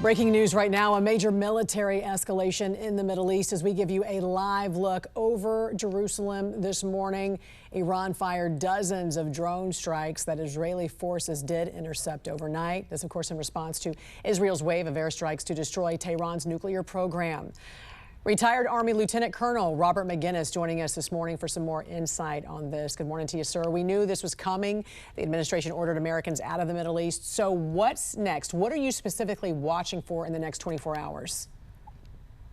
Breaking news right now, a major military escalation in the Middle East as we give you a live look over Jerusalem this morning. Iran fired dozens of drone strikes that Israeli forces did intercept overnight. This, of course, in response to Israel's wave of airstrikes to destroy Tehran's nuclear program. Retired Army Lieutenant Colonel Robert McGinnis joining us this morning for some more insight on this. Good morning to you, sir. We knew this was coming. The administration ordered Americans out of the Middle East. So what's next? What are you specifically watching for in the next 24 hours?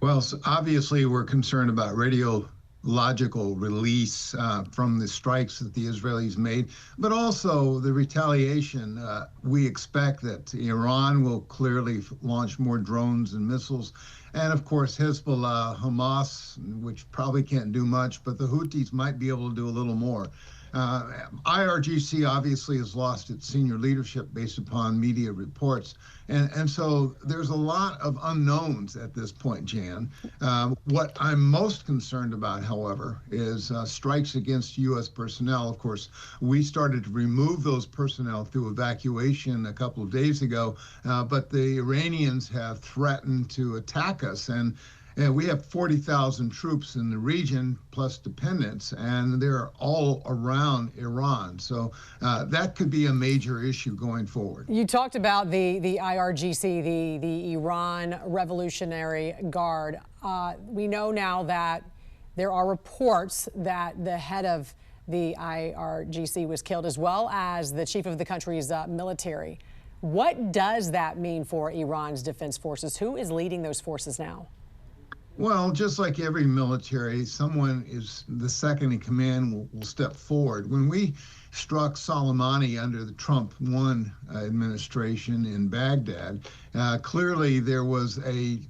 Well, obviously, we're concerned about radiological release from the strikes that the Israelis made, but also the retaliation. We expect that Iran will clearly launch more drones and missiles. And of course, Hezbollah, Hamas, which probably can't do much, but the Houthis might be able to do a little more. IRGC obviously has lost its senior leadership based upon media reports. And so there's a lot of unknowns at this point, Jan. What I'm most concerned about, however, is strikes against U.S. personnel. Of course, we started to remove those personnel through evacuation a couple of days ago, but the Iranians have threatened to attack us. And we have 40,000 troops in the region, plus dependents, and they're all around Iran. So that could be a major issue going forward. You talked about the IRGC, the Iran Revolutionary Guard. We know now that there are reports that the head of the IRGC was killed, as well as the chief of the country's military. What does that mean for Iran's defense forces? Who is leading those forces now? Well, just like every military, someone is the second in command will step forward. When we struck Soleimani under the Trump 1 administration in Baghdad, clearly there was an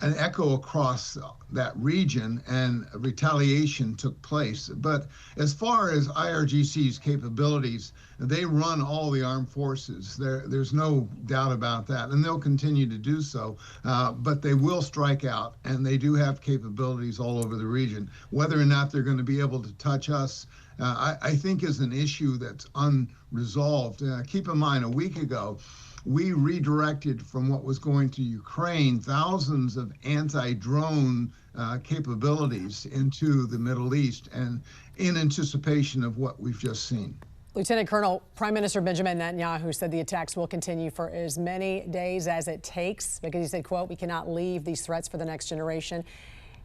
echo across that region, and retaliation took place. But as far as IRGC's capabilities, they run all the armed forces. There's no doubt about that, and they'll continue to do so. But they will strike out, and they do have capabilities all over the region. Whether or not they're going to be able to touch us, I think is an issue that's unresolved. Keep in mind, a week ago, we redirected from what was going to Ukraine thousands of anti-drone capabilities into the Middle East, and in anticipation of what we've just seen. Lieutenant Colonel, Prime Minister Benjamin Netanyahu said the attacks will continue for as many days as it takes, because he said, quote, "We cannot leave these threats for the next generation."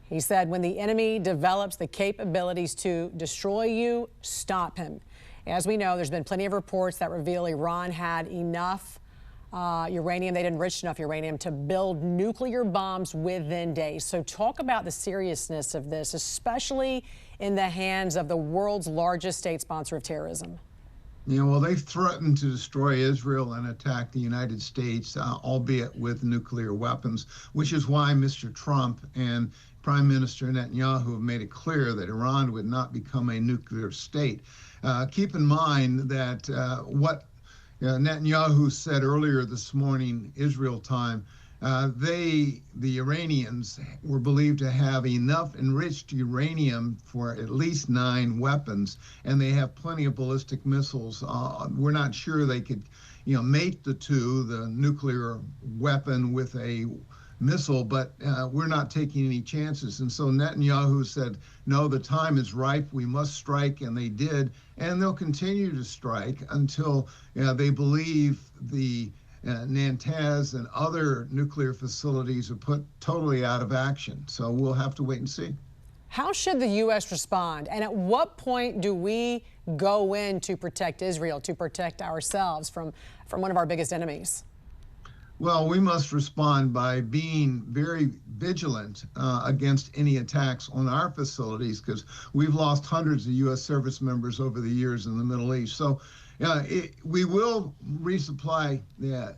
He said, "When the enemy develops the capabilities to destroy you, stop him." As we know, there's been plenty of reports that reveal Iran had enough uranium, they'd enriched enough uranium to build nuclear bombs within days. So talk about the seriousness of this, especially in the hands of the world's largest state sponsor of terrorism. You know, well, they've threatened to destroy Israel and attack the United States, albeit with nuclear weapons, which is why Mr. Trump and Prime Minister Netanyahu have made it clear that Iran would not become a nuclear state. Keep in mind that what Netanyahu said earlier this morning, Israel time, the Iranians were believed to have enough enriched uranium for at least 9 weapons, and they have plenty of ballistic missiles. We're not sure they could, mate the two, the nuclear weapon with a missile, but we're not taking any chances. And so Netanyahu said, no, the time is ripe, we must strike, and they did, and they'll continue to strike until they believe the Natanz and other nuclear facilities are put totally out of action. So we'll have to wait and see. How should the U.S. respond? And at what point do we go in to protect Israel, to protect ourselves from one of our biggest enemies? Well, we must respond by being very vigilant against any attacks on our facilities, because we've lost hundreds of U.S. service members over the years in the Middle East. So we will resupply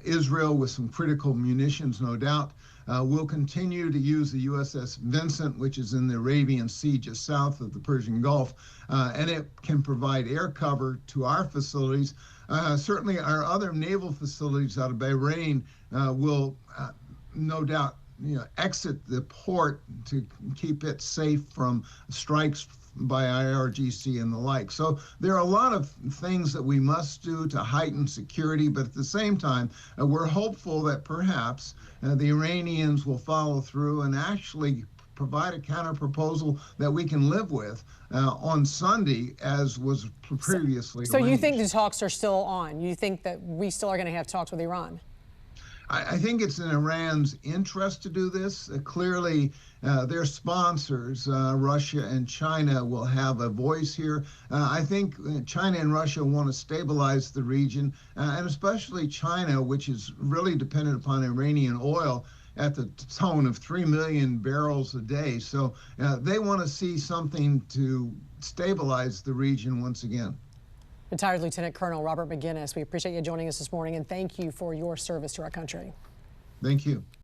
Israel with some critical munitions, no doubt. We'll continue to use the USS Vincent, which is in the Arabian Sea just south of the Persian Gulf, and it can provide air cover to our facilities. Certainly our other naval facilities out of Bahrain will no doubt exit the port to keep it safe from strikes by IRGC and the like. So there are a lot of things that we must do to heighten security, but at the same time, we're hopeful that perhaps the Iranians will follow through and actually provide a counter-proposal that we can live with on Sunday, as was previously So arranged. you think the talks are still on? You think that we still are going to have talks with Iran? I think it's in Iran's interest to do this. Clearly, their sponsors, Russia and China, will have a voice here. I think China and Russia want to stabilize the region, and especially China, which is really dependent upon Iranian oil at the tone of 3 million barrels a day. So they want to see something to stabilize the region once again. Retired Lieutenant Colonel Robert McGinnis, we appreciate you joining us this morning, and thank you for your service to our country. Thank you.